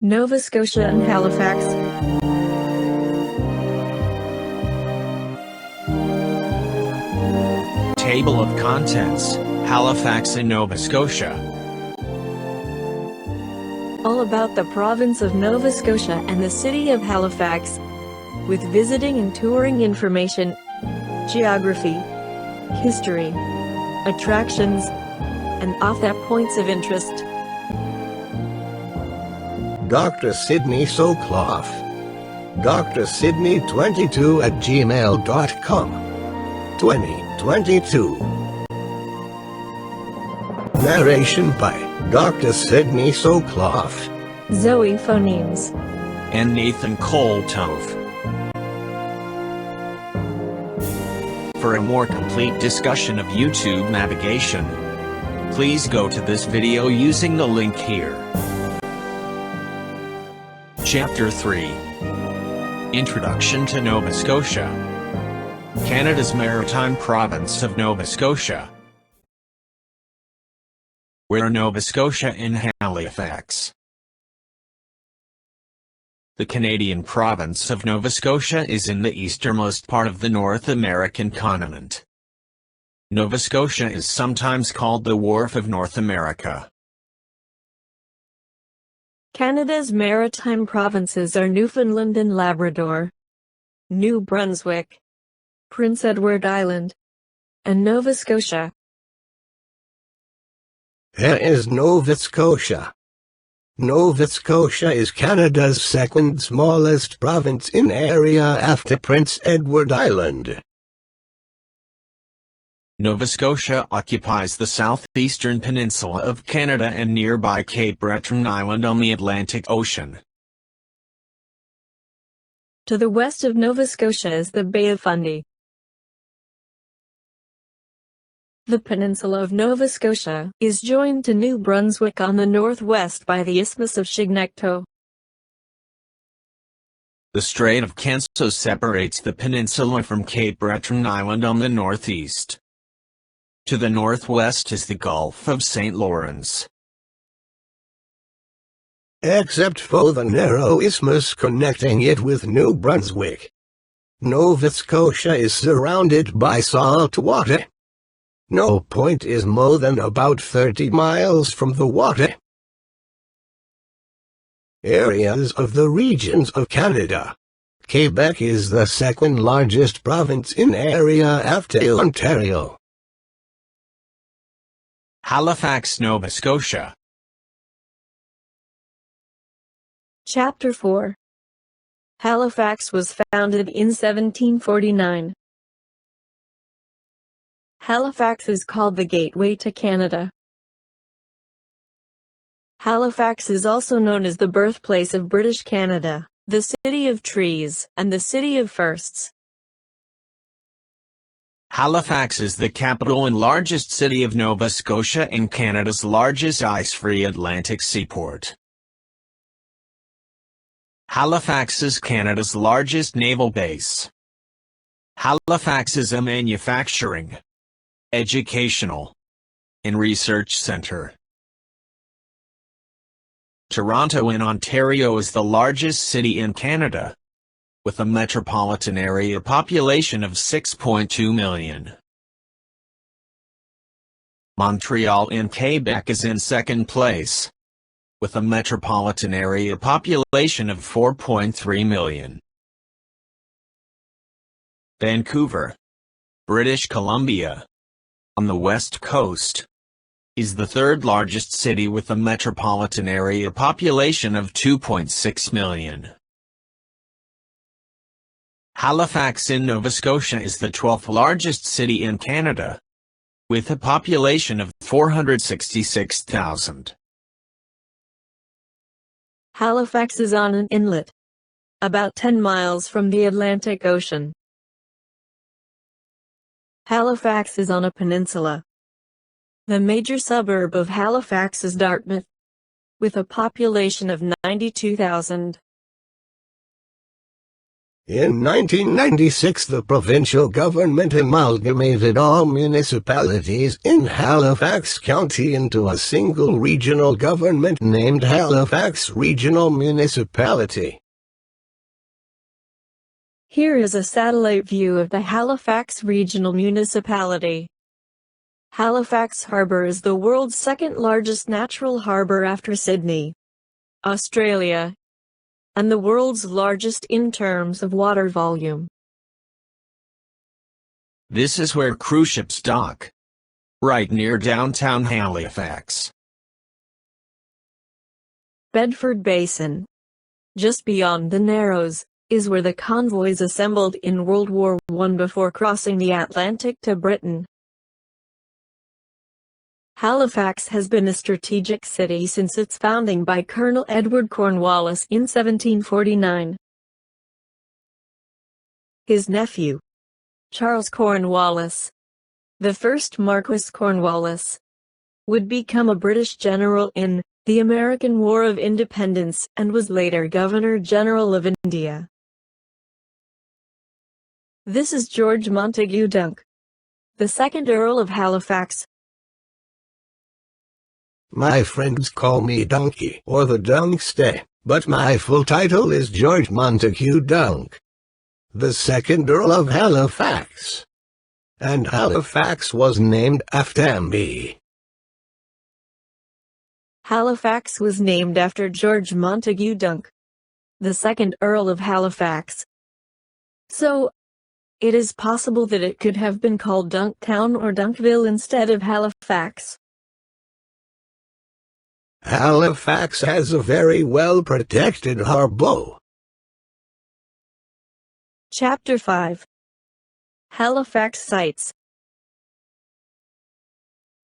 Nova Scotia and Halifax. Table of Contents, Halifax in Nova Scotia. All about the province of Nova Scotia and the city of Halifax, with visiting and touring information, geography, history, attractions, and off-that points of interest. Dr. Sydney Soclof. Dr. Sydney22@gmail.com. 2022. Narration by Dr. Sydney Soclof, Zoe Phonemes, and Nathan Coltove. For a more complete discussion of YouTube navigation, please go to this video using the link here. Chapter 3. Introduction to Nova Scotia. Canada's Maritime Province of Nova Scotia. Where Nova Scotia in Halifax. The Canadian province of Nova Scotia is in the easternmost part of the North American continent. Nova Scotia is sometimes called the Wharf of North America. Canada's maritime provinces are Newfoundland and Labrador, New Brunswick, Prince Edward Island, and Nova Scotia. Here is Nova Scotia. Nova Scotia is Canada's second smallest province in area after Prince Edward Island. Nova Scotia occupies the southeastern peninsula of Canada and nearby Cape Breton Island on the Atlantic Ocean. To the west of Nova Scotia is the Bay of Fundy. The peninsula of Nova Scotia is joined to New Brunswick on the northwest by the Isthmus of Chignecto. The Strait of Canso separates the peninsula from Cape Breton Island on the northeast. To the northwest is the Gulf of St. Lawrence. Except for the narrow isthmus connecting it with New Brunswick, Nova Scotia is surrounded by salt water. No point is more than about 30 miles from the water. Areas of the regions of Canada. Quebec is the second largest province in area after Ontario. Halifax, Nova Scotia. Chapter 4. Halifax was founded in 1749. Halifax is called the gateway to Canada. Halifax is also known as the birthplace of British Canada, the city of trees, and the city of firsts. Halifax is the capital and largest city of Nova Scotia and Canada's largest ice-free Atlantic seaport. Halifax is Canada's largest naval base. Halifax is a manufacturing, educational, and research center. Toronto in Ontario is the largest city in Canada, with a metropolitan area population of 6.2 million. Montreal in Quebec is in second place, with a metropolitan area population of 4.3 million. Vancouver, British Columbia, on the west coast, is the third largest city with a metropolitan area population of 2.6 million. Halifax in Nova Scotia is the 12th largest city in Canada, with a population of 466,000. Halifax is on an inlet, about 10 miles from the Atlantic Ocean. Halifax is on a peninsula. The major suburb of Halifax is Dartmouth, with a population of 92,000. In 1996, the provincial government amalgamated all municipalities in Halifax County into a single regional government named Halifax Regional Municipality. Here is a satellite view of the Halifax Regional Municipality. Halifax Harbour is the world's second largest natural harbour after Sydney, Australia, and the world's largest in terms of water volume. This is where cruise ships dock, right near downtown Halifax. Bedford Basin, just beyond the Narrows, is where the convoys assembled in World War I before crossing the Atlantic to Britain. Halifax has been a strategic city since its founding by Colonel Edward Cornwallis in 1749. His nephew, Charles Cornwallis, the first Marquis Cornwallis, would become a British general in the American War of Independence and was later Governor-General of India. This is George Montagu Dunk, the second Earl of Halifax. My friends call me Donkey or the Dunkstay, but my full title is George Montagu Dunk, the second Earl of Halifax. And Halifax was named after me. Halifax was named after George Montagu Dunk, the second Earl of Halifax. So, it is possible that it could have been called Dunktown or Dunkville instead of Halifax. Halifax has a very well-protected harbour. Chapter 5. Halifax Sights.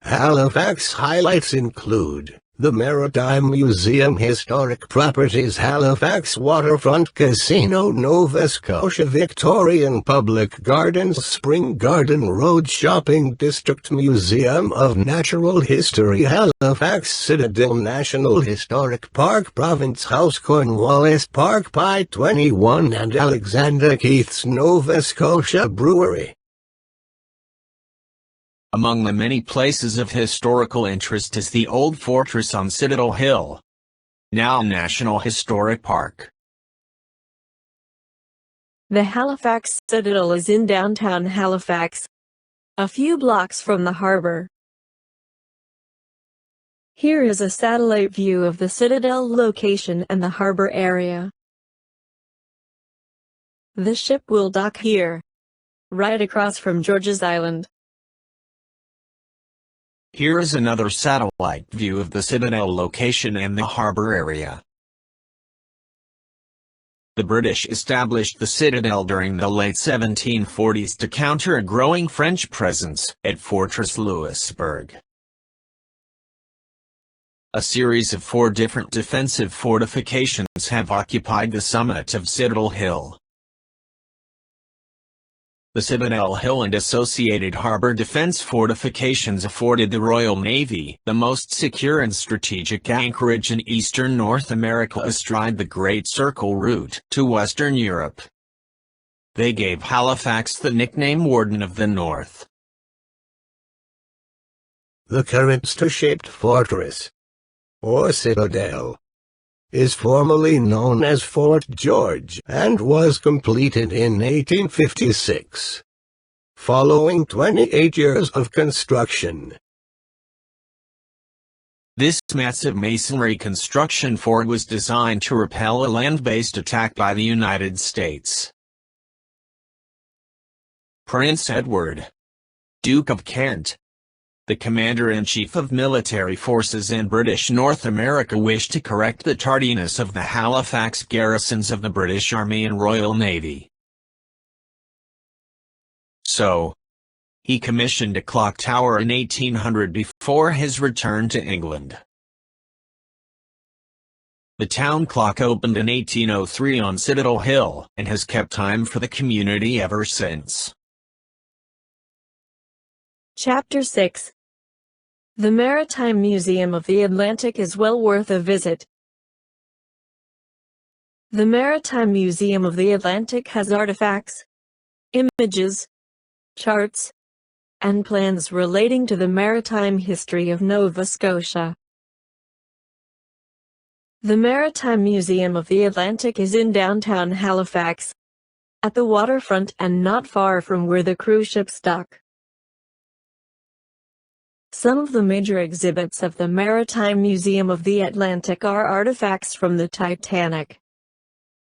Halifax highlights include the Maritime Museum, Historic Properties, Halifax Waterfront Casino, Nova Scotia Victorian Public Gardens, Spring Garden Road Shopping District, Museum of Natural History, Halifax Citadel National Historic Park, Province House, Cornwallis Park, Pi 21 and Alexander Keith's Nova Scotia Brewery. Among the many places of historical interest is the old fortress on Citadel Hill, now National Historic Park. The Halifax Citadel is in downtown Halifax, a few blocks from the harbor. Here is a satellite view of the Citadel location and the harbor area. The ship will dock here, right across from George's Island. Here is another satellite view of the Citadel location and the harbor area. The British established the Citadel during the late 1740s to counter a growing French presence at Fortress Louisbourg. A series of 4 different defensive fortifications have occupied the summit of Citadel Hill. The Citadel Hill and associated harbor defense fortifications afforded the Royal Navy the most secure and strategic anchorage in eastern North America astride the Great Circle route to Western Europe. They gave Halifax the nickname Warden of the North. The current star-shaped fortress, or citadel, is formally known as Fort George and was completed in 1856, following 28 years of construction. This massive masonry construction fort was designed to repel a land-based attack by the United States. Prince Edward, Duke of Kent, the Commander-in-Chief of Military Forces in British North America, wished to correct the tardiness of the Halifax garrisons of the British Army and Royal Navy. So, he commissioned a clock tower in 1800 before his return to England. The town clock opened in 1803 on Citadel Hill and has kept time for the community ever since. Chapter 6. The Maritime Museum of the Atlantic is well worth a visit. The Maritime Museum of the Atlantic has artifacts, images, charts, and plans relating to the maritime history of Nova Scotia. The Maritime Museum of the Atlantic is in downtown Halifax, at the waterfront and not far from where the cruise ships dock. Some of the major exhibits of the Maritime Museum of the Atlantic are artifacts from the Titanic.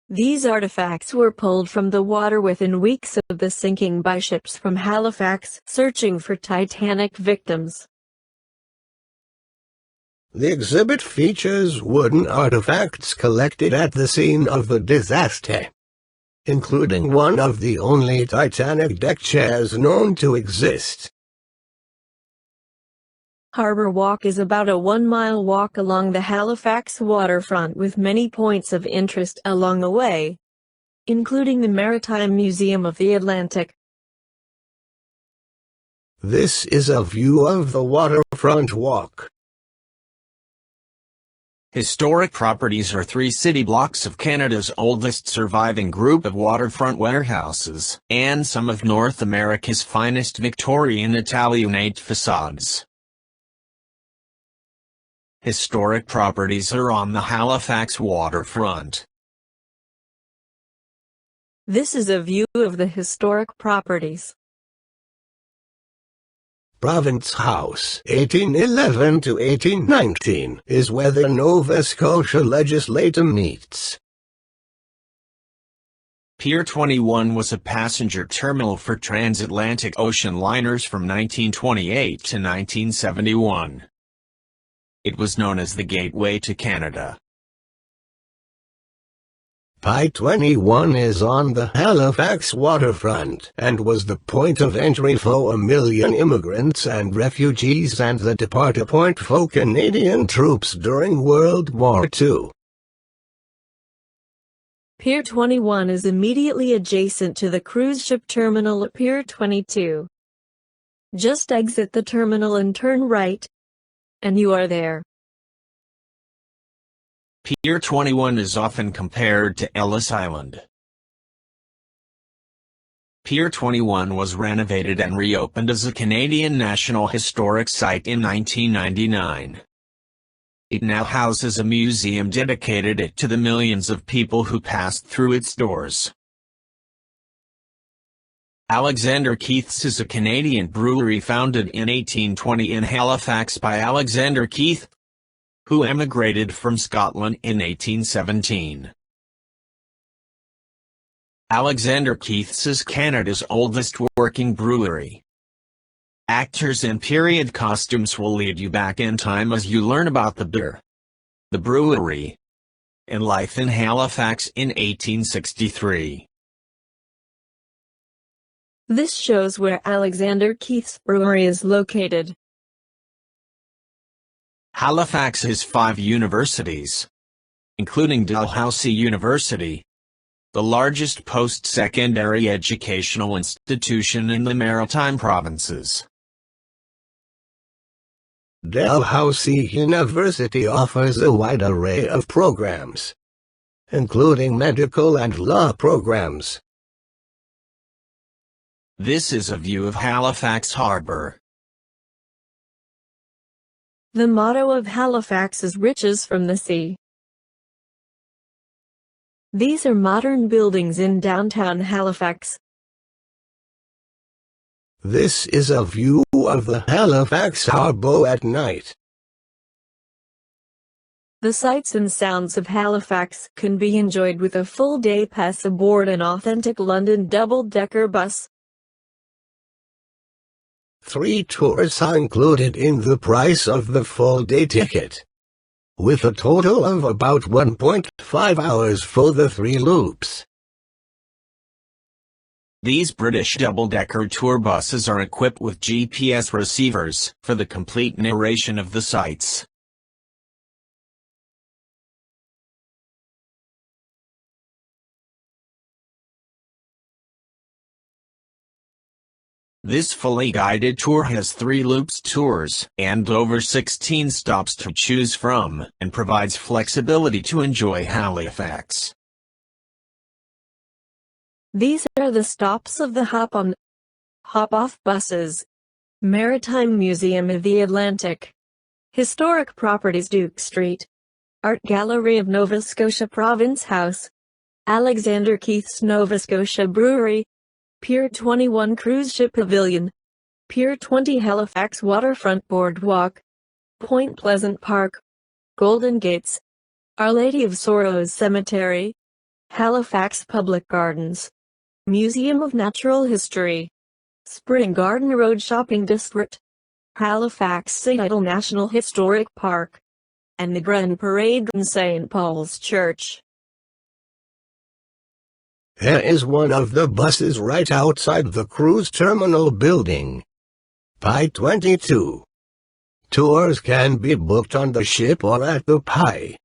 These artifacts were pulled from the water within weeks of the sinking by ships from Halifax searching for Titanic victims. The exhibit features wooden artifacts collected at the scene of the disaster, including one of the only Titanic deck chairs known to exist. Harbor Walk is about a 1-mile walk along the Halifax waterfront with many points of interest along the way, including the Maritime Museum of the Atlantic. This is a view of the waterfront walk. Historic properties are 3 city blocks of Canada's oldest surviving group of waterfront warehouses, and some of North America's finest Victorian Italianate facades. Historic properties are on the Halifax waterfront. This is a view of the historic properties. Province House, 1811 to 1819, is where the Nova Scotia legislature meets. Pier 21 was a passenger terminal for transatlantic ocean liners from 1928 to 1971. It was known as the Gateway to Canada. Pier 21 is on the Halifax waterfront and was the point of entry for 1 million immigrants and refugees and the departure point for Canadian troops during World War II. Pier 21 is immediately adjacent to the cruise ship terminal at Pier 22. Just exit the terminal and turn right, and you are there. Pier 21 is often compared to Ellis Island. Pier 21 was renovated and reopened as a Canadian National Historic Site in 1999. It now houses a museum dedicated to the millions of people who passed through its doors. Alexander Keith's is a Canadian brewery founded in 1820 in Halifax by Alexander Keith, who emigrated from Scotland in 1817. Alexander Keith's is Canada's oldest working brewery. Actors in period costumes will lead you back in time as you learn about the beer, the brewery, and life in Halifax in 1863. This shows where Alexander Keith's brewery is located. Halifax has 5 universities, including Dalhousie University, the largest post-secondary educational institution in the Maritime provinces. Dalhousie University offers a wide array of programs, including medical and law programs. This is a view of Halifax Harbour. The motto of Halifax is "Riches from the Sea." These are modern buildings in downtown Halifax. This is a view of the Halifax Harbour at night. The sights and sounds of Halifax can be enjoyed with a full-day pass aboard an authentic London double-decker bus. 3 tours are included in the price of the full-day ticket, with a total of about 1.5 hours for the 3 loops. These British double-decker tour buses are equipped with GPS receivers for the complete narration of the sights. This fully guided tour has 3 loops tours and over 16 stops to choose from, and provides flexibility to enjoy Halifax. These are the stops of the hop-on, hop-off buses. Maritime Museum of the Atlantic. Historic Properties Duke Street. Art Gallery of Nova Scotia Province House. Alexander Keith's Nova Scotia Brewery. Pier 21 Cruise Ship Pavilion. Pier 20 Halifax Waterfront Boardwalk. Point Pleasant Park. Golden Gates. Our Lady of Sorrows Cemetery. Halifax Public Gardens. Museum of Natural History. Spring Garden Road Shopping District. Halifax Sights National Historic Park. And the Grand Parade in St. Paul's Church. There is one of the buses right outside the cruise terminal building. Pi 22. Tours can be booked on the ship or at the Pi.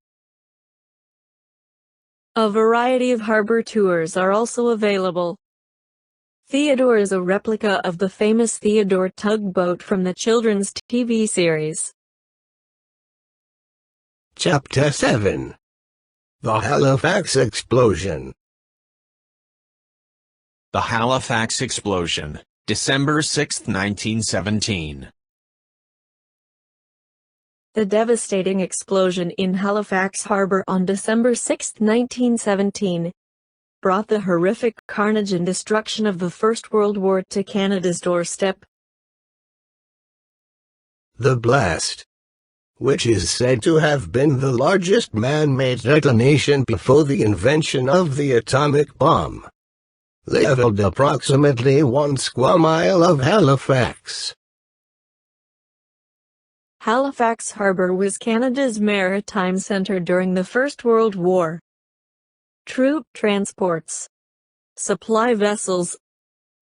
A variety of harbor tours are also available. Theodore is a replica of the famous Theodore tugboat from the children's TV series. Chapter 7. The Halifax Explosion. The Halifax Explosion, December 6, 1917. The devastating explosion in Halifax Harbor on December 6, 1917, brought the horrific carnage and destruction of the First World War to Canada's doorstep. The blast, which is said to have been the largest man-made detonation before the invention of the atomic bomb, leveled approximately 1 square mile of Halifax. Halifax Harbor was Canada's maritime centre during the First World War. Troop transports, supply vessels,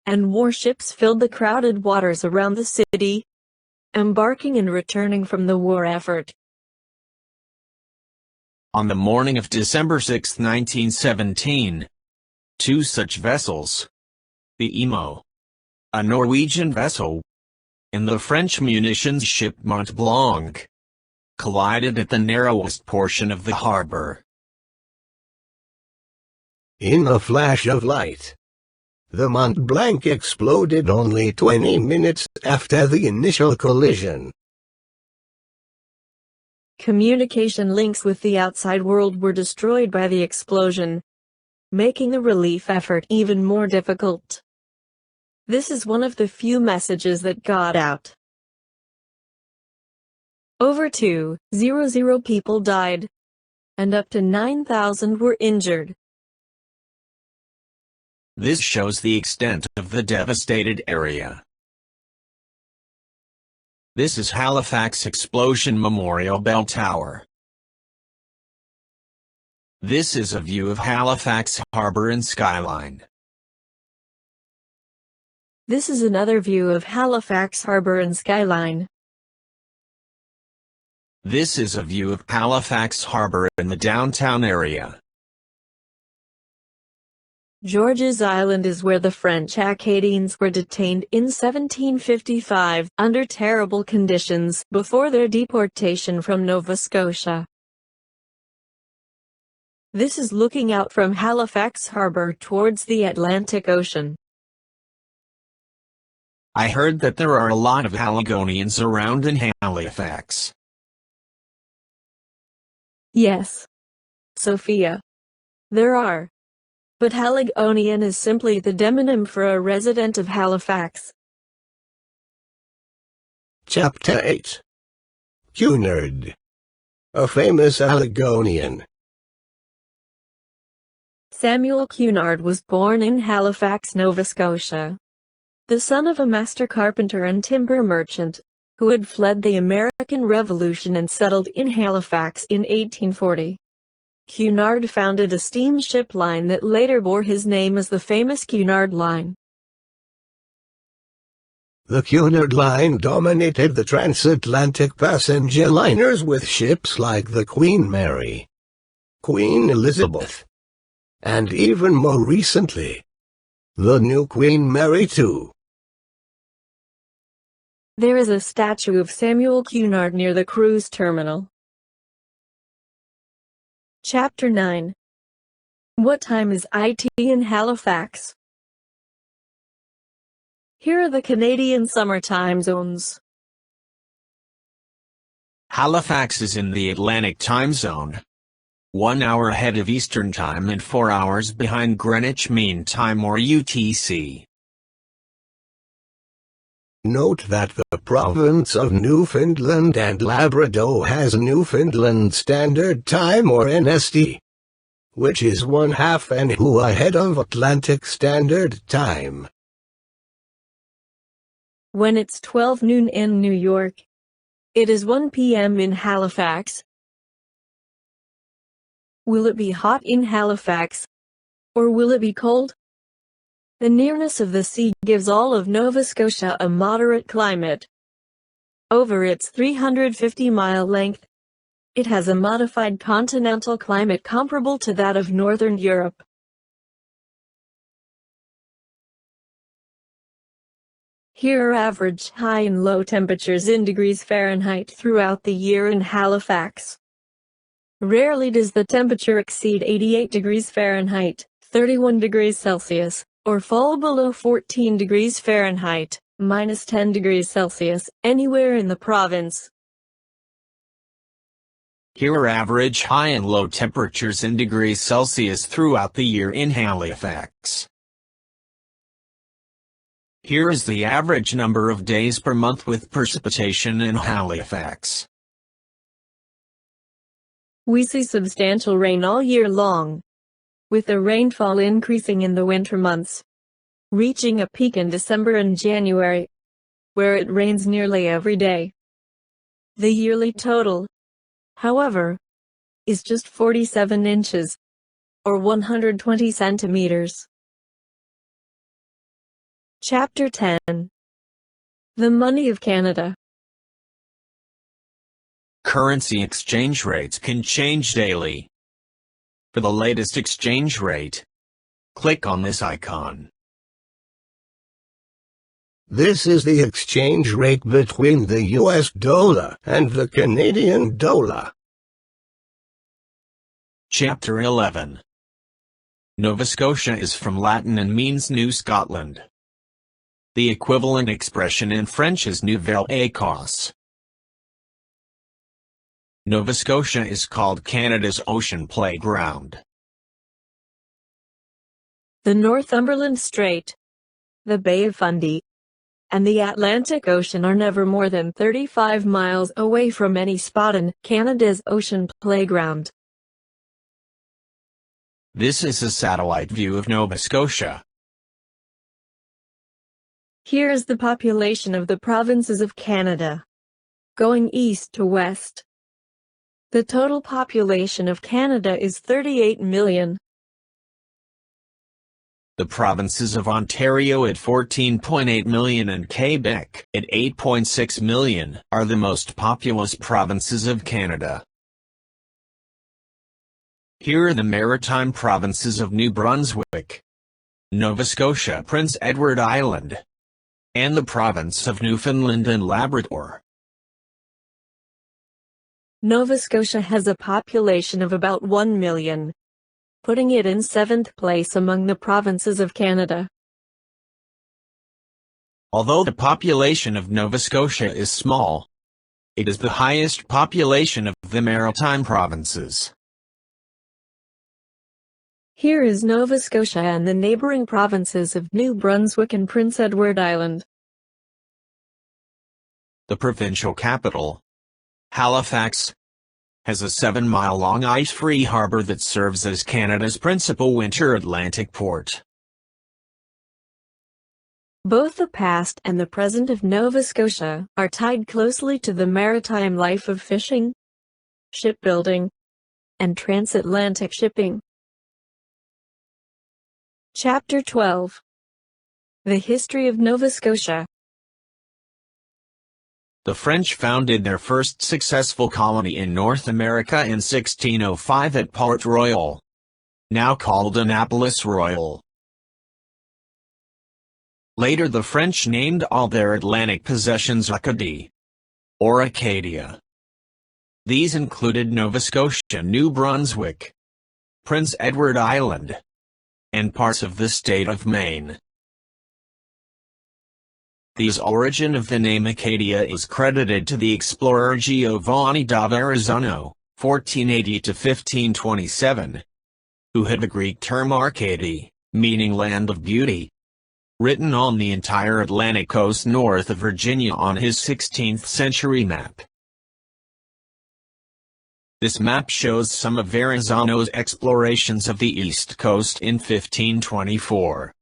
and warships filled the crowded waters around the city, embarking and returning from the war effort. On the morning of December 6, 1917, two such vessels, the Emo, a Norwegian vessel, and the French munitions ship Mont Blanc, collided at the narrowest portion of the harbor. In a flash of light, the Mont Blanc exploded only 20 minutes after the initial collision. Communication links with the outside world were destroyed by the explosion, making the relief effort even more difficult. This is one of the few messages that got out. Over 200 people died, and up to 9,000 were injured. This shows the extent of the devastated area. This is Halifax Explosion Memorial Bell Tower. This is a view of Halifax Harbor and skyline. This is another view of Halifax Harbor and skyline. This is a view of Halifax Harbor in the downtown area. George's Island is where the French Acadians were detained in 1755 under terrible conditions before their deportation from Nova Scotia. This is looking out from Halifax Harbor towards the Atlantic Ocean. I heard that there are a lot of Haligonians around in Halifax. Yes, Sophia, there are. But Haligonian is simply the demonym for a resident of Halifax. Chapter 8. Cunard, a famous Haligonian. Samuel Cunard was born in Halifax, Nova Scotia, the son of a master carpenter and timber merchant, who had fled the American Revolution and settled in Halifax in 1840. Cunard founded a steamship line that later bore his name as the famous Cunard Line. The Cunard Line dominated the transatlantic passenger liners with ships like the Queen Mary, Queen Elizabeth, and even more recently, the new Queen Mary II. There is a statue of Samuel Cunard near the cruise terminal. Chapter 9. What time is IT in Halifax? Here are the Canadian summer time zones. Halifax is in the Atlantic time zone, 1 hour ahead of Eastern Time and 4 hours behind Greenwich Mean Time or UTC. Note that the province of Newfoundland and Labrador has Newfoundland Standard Time or NST, which is 1/2 an hour ahead of Atlantic Standard Time. When it's 12 noon in New York, it is 1 p.m. in Halifax. Will it be hot in Halifax, or will it be cold? The nearness of the sea gives all of Nova Scotia a moderate climate. Over its 350-mile length, it has a modified continental climate comparable to that of Northern Europe. Here are average high and low temperatures in degrees Fahrenheit throughout the year in Halifax. Rarely does the temperature exceed 88 degrees Fahrenheit, 31 degrees Celsius, or fall below 14 degrees Fahrenheit, -10 degrees Celsius, anywhere in the province. Here are average high and low temperatures in degrees Celsius throughout the year in Halifax. Here is the average number of days per month with precipitation in Halifax. We see substantial rain all year long, with the rainfall increasing in the winter months, reaching a peak in December and January, where it rains nearly every day. The yearly total, however, is just 47 inches, or 120 centimeters. Chapter 10. The Money of Canada. Currency exchange rates can change daily. For the latest exchange rate, click on this icon. This is the exchange rate between the US dollar and the Canadian dollar. Chapter 11. Nova Scotia is from Latin and means New Scotland. The equivalent expression in French is Nouvelle-Écosse. Nova Scotia is called Canada's ocean playground. The Northumberland Strait, the Bay of Fundy, and the Atlantic Ocean are never more than 35 miles away from any spot in Canada's ocean playground. This is a satellite view of Nova Scotia. Here is the population of the provinces of Canada, going east to west. The total population of Canada is 38 million. The provinces of Ontario at 14.8 million and Quebec at 8.6 million are the most populous provinces of Canada. Here are the maritime provinces of New Brunswick, Nova Scotia, Prince Edward Island, and the province of Newfoundland and Labrador. Nova Scotia has a population of about 1 million, putting it in 7th place among the provinces of Canada. Although the population of Nova Scotia is small, it is the highest population of the maritime provinces. Here is Nova Scotia and the neighboring provinces of New Brunswick and Prince Edward Island. The provincial capital, Halifax, has a 7-mile-long ice-free harbor that serves as Canada's principal winter Atlantic port. Both the past and the present of Nova Scotia are tied closely to the maritime life of fishing, shipbuilding, and transatlantic shipping. Chapter 12. The History of Nova Scotia. The French founded their first successful colony in North America in 1605 at Port Royal, now called Annapolis Royal. Later the French named all their Atlantic possessions Acadie, or Acadia. These included Nova Scotia, New Brunswick, Prince Edward Island, and parts of the state of Maine. The origin of the name Acadia is credited to the explorer Giovanni da Verrazzano, 1480–1527, who had the Greek term Arcady, meaning land of beauty, written on the entire Atlantic coast north of Virginia on his 16th century map. This map shows some of Verrazzano's explorations of the east coast in 1524.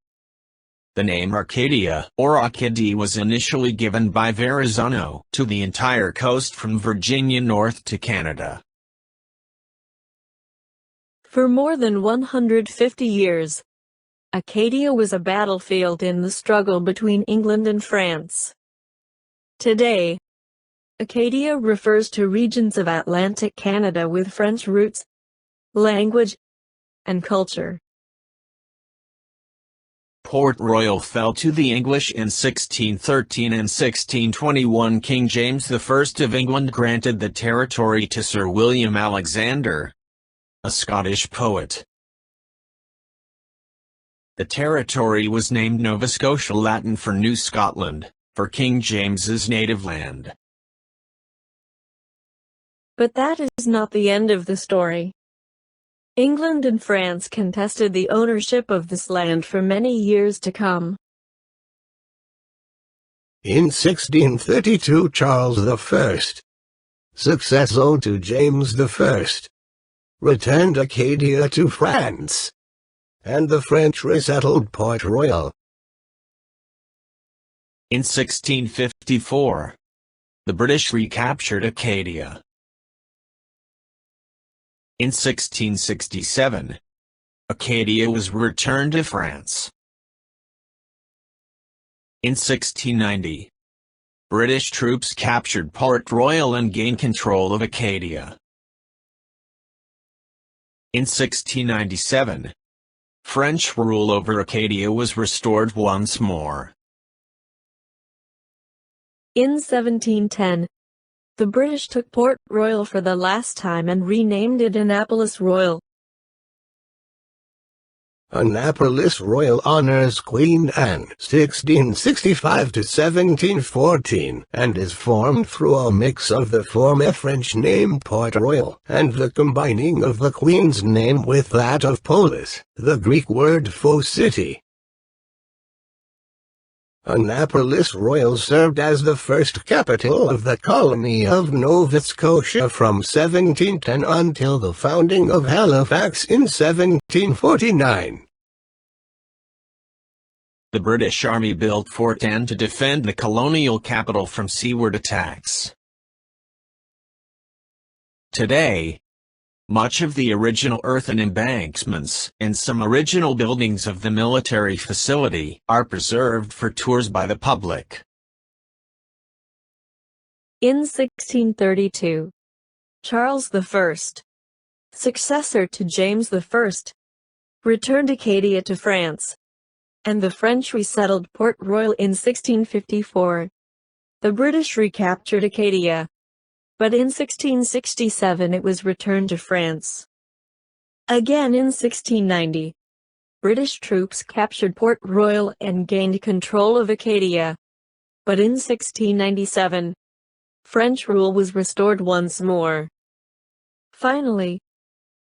The name Arcadia or Acadia was initially given by Verrazzano to the entire coast from Virginia north to Canada. For more than 150 years, Acadia was a battlefield in the struggle between England and France. Today, Acadia refers to regions of Atlantic Canada with French roots, language, and culture. Port Royal fell to the English in 1613 and 1621. King James I of England granted the territory to Sir William Alexander, a Scottish poet. The territory was named Nova Scotia, Latin for New Scotland, for King James's native land. But that is not the end of the story. England and France contested the ownership of this land for many years to come. In 1632 Charles I, successor to James I, returned Acadia to France, and the French resettled Port Royal. In 1654, the British recaptured Acadia. In 1667, Acadia was returned to France. In 1690, British troops captured Port Royal and gained control of Acadia. In 1697, French rule over Acadia was restored once more. In 1710, the British took Port Royal for the last time and renamed it Annapolis Royal. Annapolis Royal honors Queen Anne (1665–1714) and is formed through a mix of the former French name Port Royal and the combining of the Queen's name with that of Polis, the Greek word for city. Annapolis Royal served as the first capital of the colony of Nova Scotia from 1710 until the founding of Halifax in 1749. The British Army built Fort Anne to defend the colonial capital from seaward attacks. Today, much of the original earthen embankments and some original buildings of the military facility are preserved for tours by the public. In 1632, Charles I, successor to James I, returned Acadia to France, and the French resettled Port Royal in 1654. The British recaptured Acadia, but in 1667 it was returned to France. Again in 1690, British troops captured Port Royal and gained control of Acadia, but in 1697, French rule was restored once more. Finally,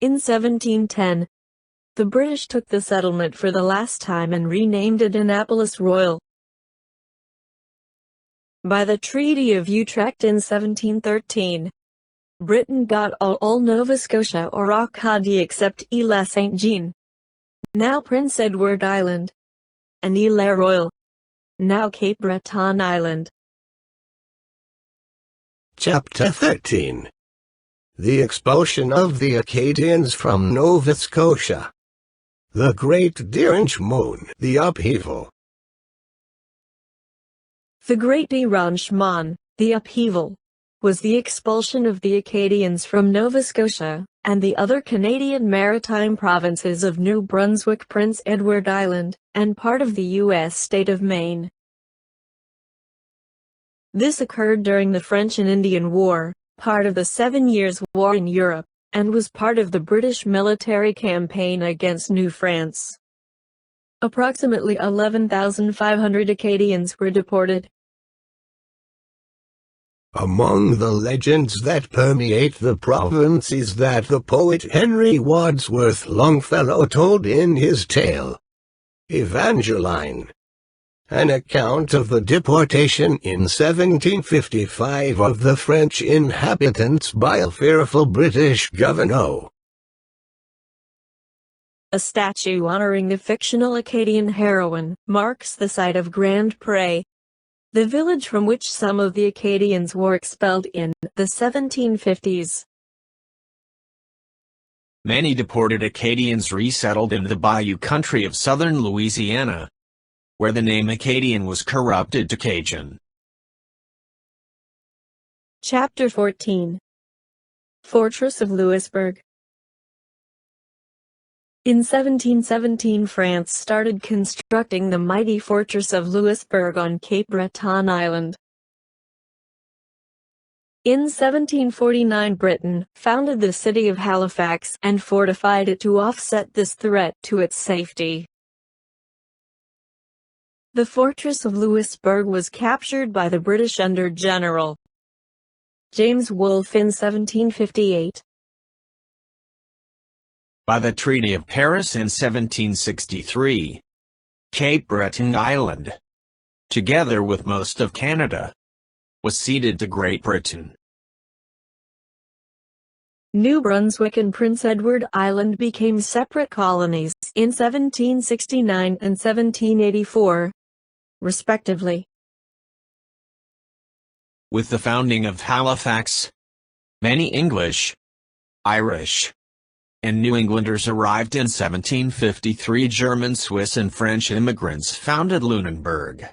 in 1710, the British took the settlement for the last time and renamed it Annapolis Royal. By the Treaty of Utrecht in 1713, Britain got all Nova Scotia or Acadia except Ile Saint-Jean, now Prince Edward Island, and Ile Royal, now Cape Breton Island. Chapter 13. The expulsion of the Acadians from Nova Scotia. The Great Dérangement, the upheaval. The Great Dérangement, the upheaval, was the expulsion of the Acadians from Nova Scotia and the other Canadian maritime provinces of New Brunswick, Prince Edward Island, and part of the U.S. state of Maine. This occurred during the French and Indian War, part of the 7 Years' War in Europe, and was part of the British military campaign against New France. Approximately 11,500 Acadians were deported. Among the legends that permeate the province is that the poet Henry Wadsworth Longfellow told in his tale, Evangeline, an account of the deportation in 1755 of the French inhabitants by a fearful British governor. A statue honoring the fictional Acadian heroine marks the site of Grand Pre, the village from which some of the Acadians were expelled in the 1750s. Many deported Acadians resettled in the Bayou country of southern Louisiana, where the name Acadian was corrupted to Cajun. Chapter 14. Fortress of Louisbourg. In 1717 France started constructing the mighty fortress of Louisbourg on Cape Breton Island. In 1749 Britain founded the city of Halifax and fortified it to offset this threat to its safety. The fortress of Louisbourg was captured by the British under General James Wolfe in 1758. By the Treaty of Paris in 1763, Cape Breton Island, together with most of Canada, was ceded to Great Britain. New Brunswick and Prince Edward Island became separate colonies in 1769 and 1784, respectively. With the founding of Halifax, many English, Irish, and New Englanders arrived in 1753. German, Swiss, and French immigrants founded Lunenburg.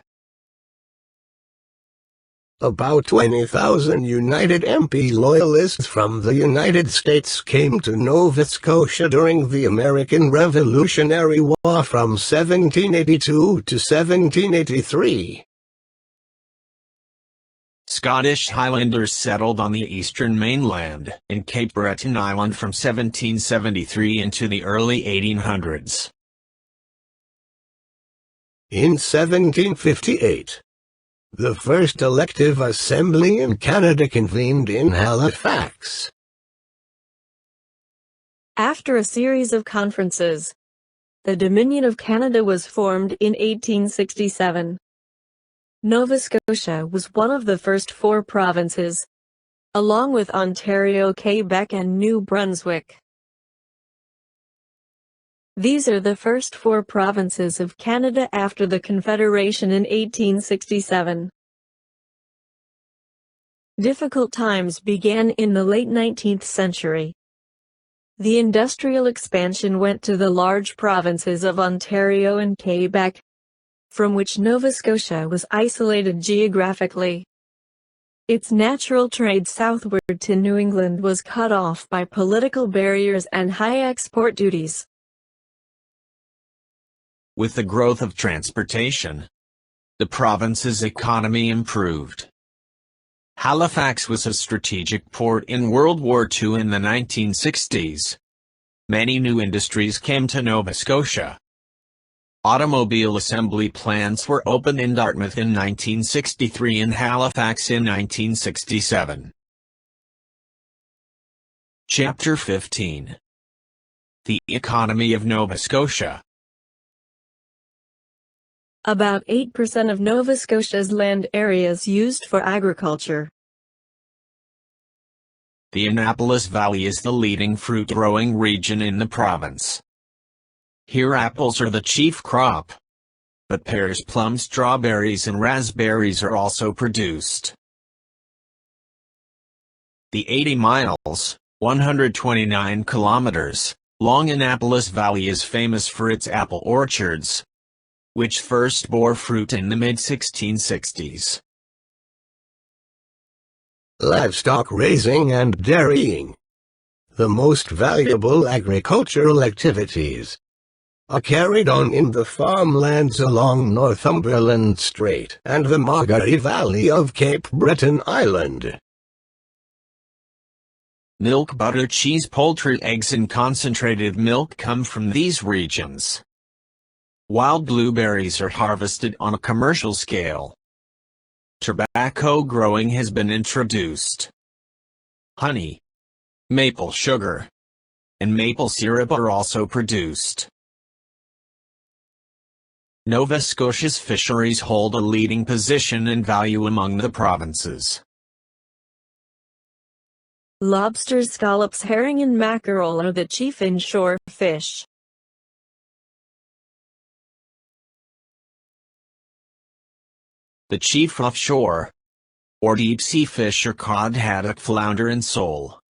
About 20,000 United MP Loyalists from the United States came to Nova Scotia during the American Revolutionary War from 1782 to 1783. Scottish Highlanders settled on the eastern mainland in Cape Breton Island from 1773 into the early 1800s. In 1758, the first elective assembly in Canada convened in Halifax. After a series of conferences, the Dominion of Canada was formed in 1867. Nova Scotia was one of the first 4 provinces, along with Ontario, Quebec, and New Brunswick. These are the first 4 provinces of Canada after the Confederation in 1867. Difficult times began in the late 19th century. The industrial expansion went to the large provinces of Ontario and Quebec, from which Nova Scotia was isolated geographically. Its natural trade southward to New England was cut off by political barriers and high export duties. With the growth of transportation, the province's economy improved. Halifax was a strategic port in World War II in the 1960s. Many new industries came to Nova Scotia. Automobile assembly plants were opened in Dartmouth in 1963 and Halifax in 1967. Chapter 15. The economy of Nova Scotia. About 8% of Nova Scotia's land area is used for agriculture. The Annapolis Valley is the leading fruit-growing region in the province. Here apples are the chief crop, but pears, plums, strawberries, and raspberries are also produced. The 80 miles, 129 kilometers, long Annapolis Valley is famous for its apple orchards, which first bore fruit in the mid-1660s. Livestock raising and dairying, the most valuable agricultural activities, are carried on in the farmlands along Northumberland Strait and the Margaree Valley of Cape Breton Island. Milk, butter, cheese, poultry, eggs and concentrated milk come from these regions. Wild blueberries are harvested on a commercial scale. Tobacco growing has been introduced. Honey, maple sugar, and maple syrup are also produced. Nova Scotia's fisheries hold a leading position in value among the provinces. Lobsters, scallops, herring and mackerel are the chief inshore fish. The chief offshore, or deep-sea fish are cod, haddock, flounder and sole.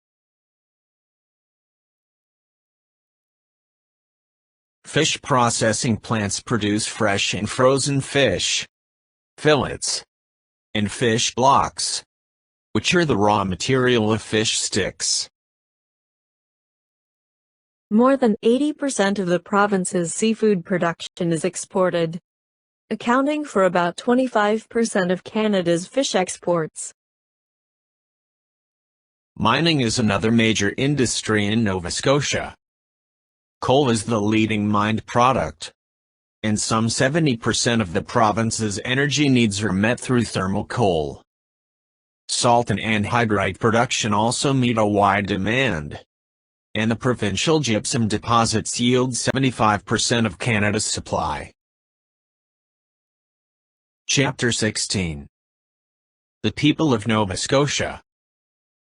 Fish processing plants produce fresh and frozen fish, fillets, and fish blocks, which are the raw material of fish sticks. More than 80% of the province's seafood production is exported, accounting for about 25% of Canada's fish exports. Mining is another major industry in Nova Scotia. Coal is the leading mined product, and some 70% of the province's energy needs are met through thermal coal. Salt and anhydrite production also meet a wide demand, and the provincial gypsum deposits yield 75% of Canada's supply. Chapter 16. The people of Nova Scotia.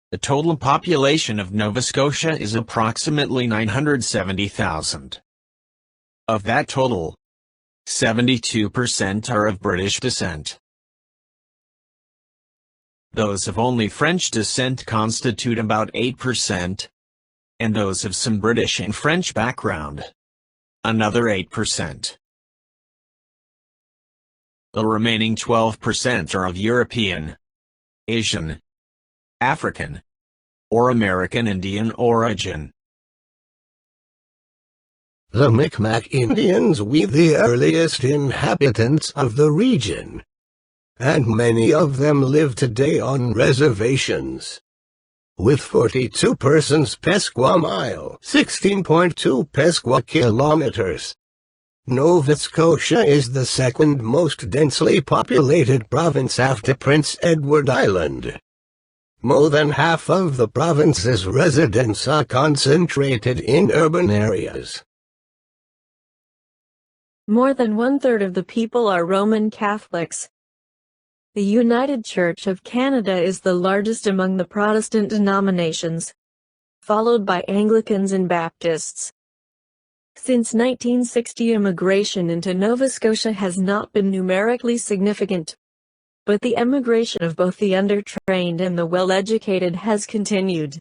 The total population of Nova Scotia is approximately 970,000. Of that total, 72% are of British descent. Those of only French descent constitute about 8%, and those of some British and French background, another 8%. The remaining 12% are of European, Asian, African, or American Indian origin. The Micmac Indians were the earliest inhabitants of the region, and many of them live today on reservations. With 42 persons per square mile, 16.2 per square kilometers. Nova Scotia is the second most densely populated province after Prince Edward Island. More than half of the province's residents are concentrated in urban areas. More than one-third of the people are Roman Catholics. The United Church of Canada is the largest among the Protestant denominations, followed by Anglicans and Baptists. Since 1960, immigration into Nova Scotia has not been numerically significant, but the emigration of both the undertrained and the well-educated has continued.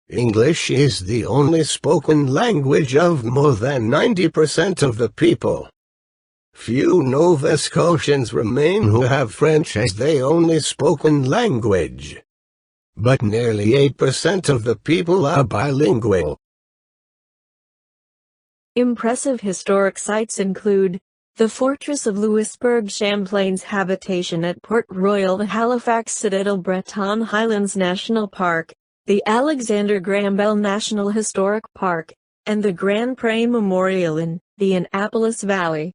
English is the only spoken language of more than 90% of the people. Few Nova Scotians remain who have French as their only spoken language, but nearly 8% of the people are bilingual. Impressive historic sites include the Fortress of Louisbourg, Champlain's habitation at Port Royal, the Halifax Citadel, Breton Highlands National Park, the Alexander Graham Bell National Historic Park, and the Grand Pré Memorial in the Annapolis Valley.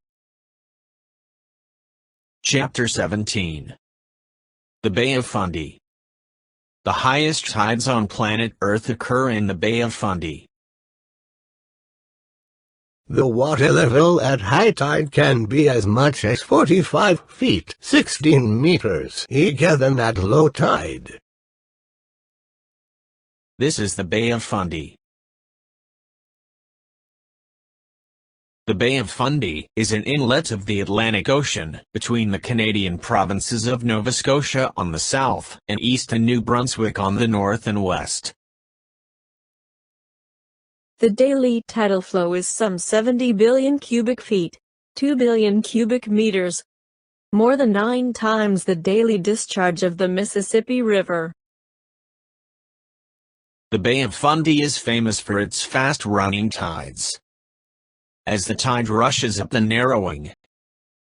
Chapter 17. The Bay of Fundy. The highest tides on planet Earth occur in the Bay of Fundy. The water level at high tide can be as much as 45 feet, 16 meters, higher than at low tide. This is the Bay of Fundy. The Bay of Fundy is an inlet of the Atlantic Ocean between the Canadian provinces of Nova Scotia on the south and east and New Brunswick on the north and west. The daily tidal flow is some 70 billion cubic feet, 2 billion cubic meters, more than 9 times the daily discharge of the Mississippi River. The Bay of Fundy is famous for its fast-running tides. As the tide rushes up the narrowing,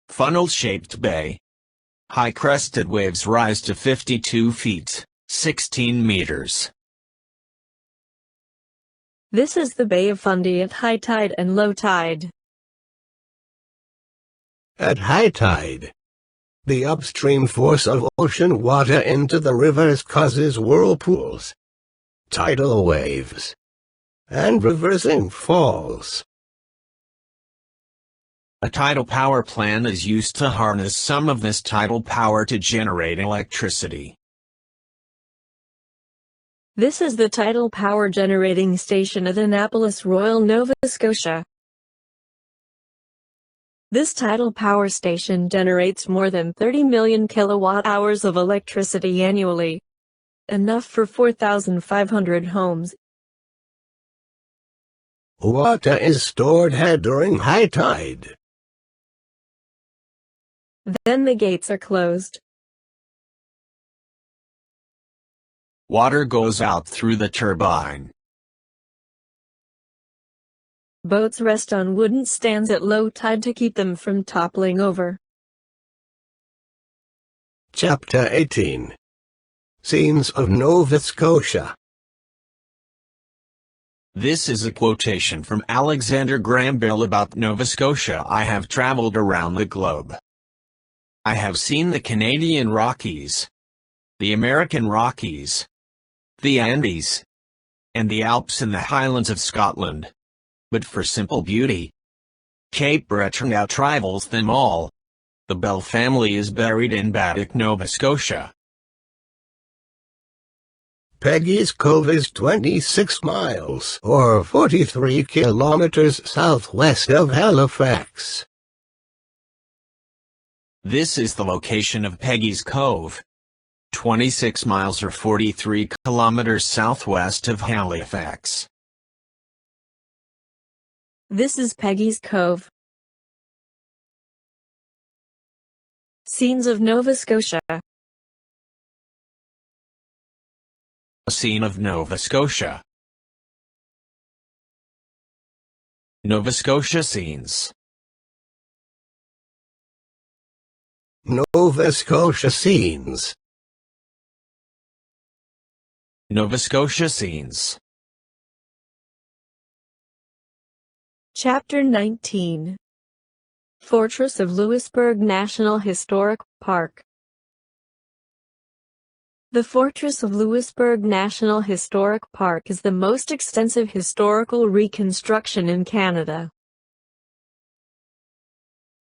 funnel-shaped bay, high crested waves rise to 52 feet, 16 meters. This is the Bay of Fundy at high tide and low tide. At high tide, the upstream force of ocean water into the rivers causes whirlpools, tidal waves, and reversing falls. A tidal power plant is used to harness some of this tidal power to generate electricity. This is the tidal power generating station at Annapolis Royal, Nova Scotia. This tidal power station generates more than 30 million kilowatt-hours of electricity annually, enough for 4,500 homes. Water is stored here during high tide. Then the gates are closed. Water goes out through the turbine. Boats rest on wooden stands at low tide to keep them from toppling over. Chapter 18. Scenes of Nova Scotia. This is a quotation from Alexander Graham Bell about Nova Scotia. I have traveled around the globe. I have seen the Canadian Rockies, the American Rockies, the Andes, and the Alps and the Highlands of Scotland. But for simple beauty, Cape Breton outrivals them all. The Bell family is buried in Baddock, Nova Scotia. Peggy's Cove is 26 miles, or 43 kilometers southwest of Halifax. This is the location of Peggy's Cove, 26 miles or 43 kilometers southwest of Halifax. This is Peggy's Cove. Scenes of Nova Scotia. A scene of Nova Scotia. Nova Scotia scenes. Nova Scotia scenes. Nova Scotia scenes. Chapter 19. Fortress of Louisbourg National Historic Park. The Fortress of Louisbourg National Historic Park is the most extensive historical reconstruction in Canada.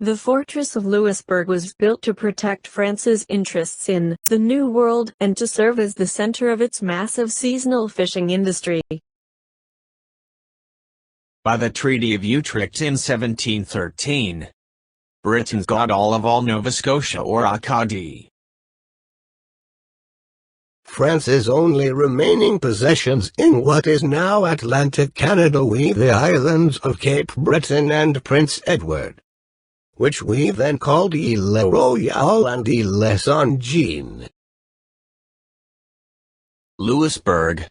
The Fortress of Louisbourg was built to protect France's interests in the New World and to serve as the center of its massive seasonal fishing industry. By the Treaty of Utrecht in 1713, Britain got all Nova Scotia or Acadia. France's only remaining possessions in what is now Atlantic Canada were the islands of Cape Breton and Prince Edward, which we then called Ile Royale and Ile Saint-Jean. Louisbourg,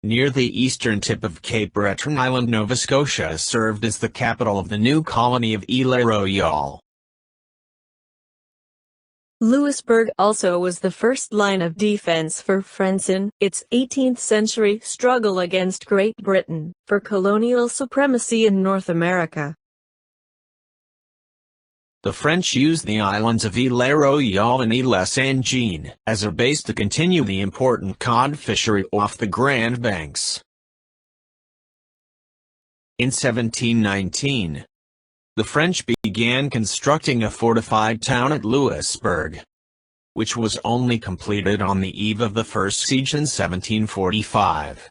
near the eastern tip of Cape Breton Island, Nova Scotia, served as the capital of the new colony of Ile Royale. Louisbourg also was the first line of defense for France in its 18th-century struggle against Great Britain for colonial supremacy in North America. The French used the islands of Ile Royale and Ile Saint-Jean as a base to continue the important cod fishery off the Grand Banks. In 1719, the French began constructing a fortified town at Louisbourg, which was only completed on the eve of the First Siege in 1745.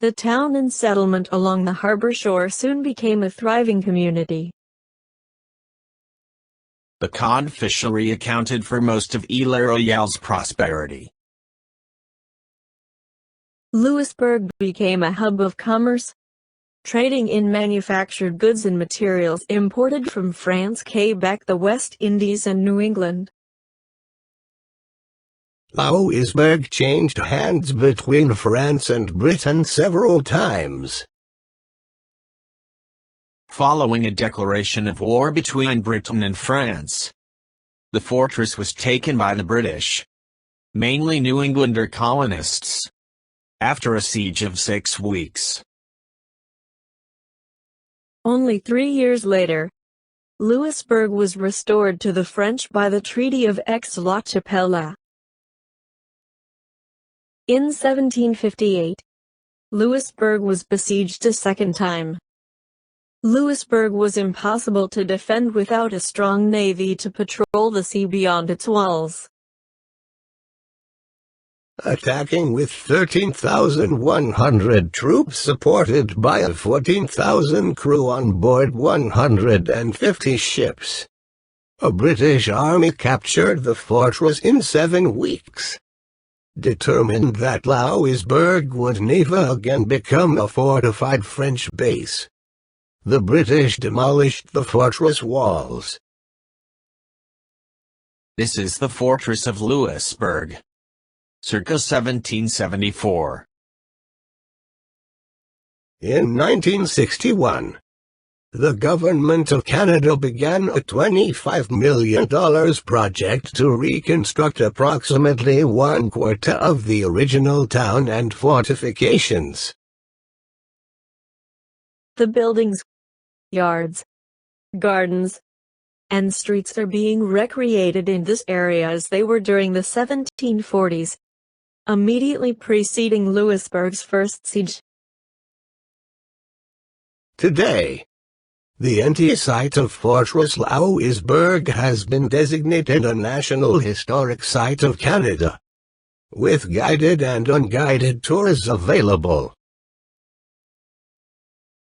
The town and settlement along the harbor shore soon became a thriving community. The cod fishery accounted for most of Ile Royale's prosperity. Louisbourg became a hub of commerce, trading in manufactured goods and materials imported from France, Quebec, the West Indies and New England. Louisbourg changed hands between France and Britain several times. Following a declaration of war between Britain and France, the fortress was taken by the British, mainly New Englander colonists. After a siege of 6 weeks. Only 3 years later, Louisbourg was restored to the French by the Treaty of Aix-la-Chapelle. In 1758, Louisbourg was besieged a second time. Louisbourg was impossible to defend without a strong navy to patrol the sea beyond its walls. Attacking with 13,100 troops supported by a 14,000 crew on board 150 ships. A British army captured the fortress in 7 weeks. Determined that Louisbourg would never again become a fortified French base, the British demolished the fortress walls. This is the fortress of Louisbourg. Circa 1774. In 1961, the Government of Canada began a $25 million project to reconstruct approximately 1/4 of the original town and fortifications. The buildings, yards, gardens, and streets are being recreated in this area as they were during the 1740s. Immediately preceding Louisbourg's first siege. Today, the entire site of Fortress Louisbourg has been designated a National Historic Site of Canada, with guided and unguided tours available.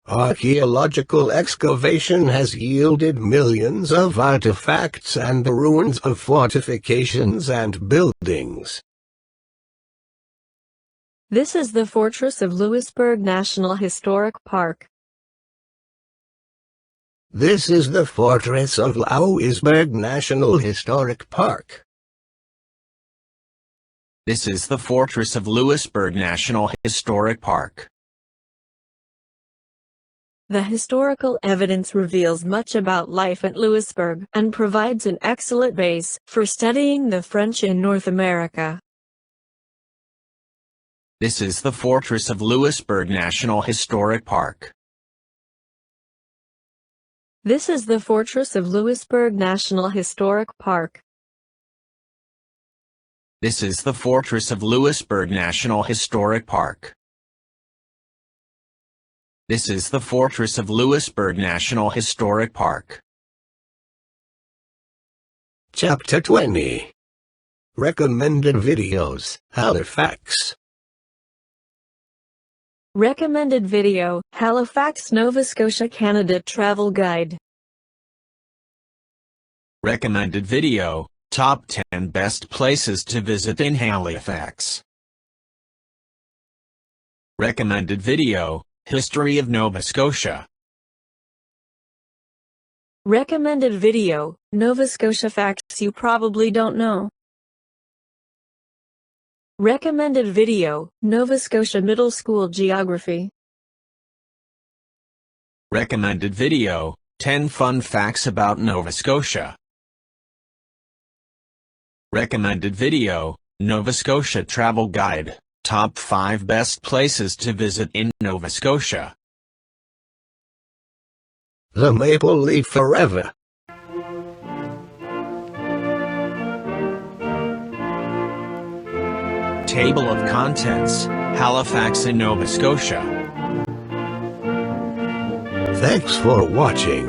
Archaeological excavation has yielded millions of artifacts and the ruins of fortifications and buildings. This is the Fortress of Louisbourg National Historic Park. This is the Fortress of Louisbourg National Historic Park. This is the Fortress of Louisbourg National Historic Park. The historical evidence reveals much about life at Louisbourg and provides an excellent base for studying the French in North America. This is the Fortress of Louisbourg National Historic Park. This is the Fortress of Louisbourg National Historic Park. This is the Fortress of Louisbourg National Historic Park. This is the Fortress of Louisbourg National Historic Park. Chapter 20. Recommended videos, Halifax. Recommended video, Halifax, Nova Scotia, Canada Travel Guide. Recommended video, Top 10 Best Places to Visit in Halifax. Recommended video, History of Nova Scotia. Recommended video, Nova Scotia Facts You Probably Don't Know. Recommended video, Nova Scotia Middle School Geography. Recommended video, 10 Fun Facts About Nova Scotia. Recommended video, Nova Scotia Travel Guide, Top 5 Best Places to Visit in Nova Scotia. The Maple Leaf Forever. Table of Contents, Halifax in Nova Scotia. Thanks for watching.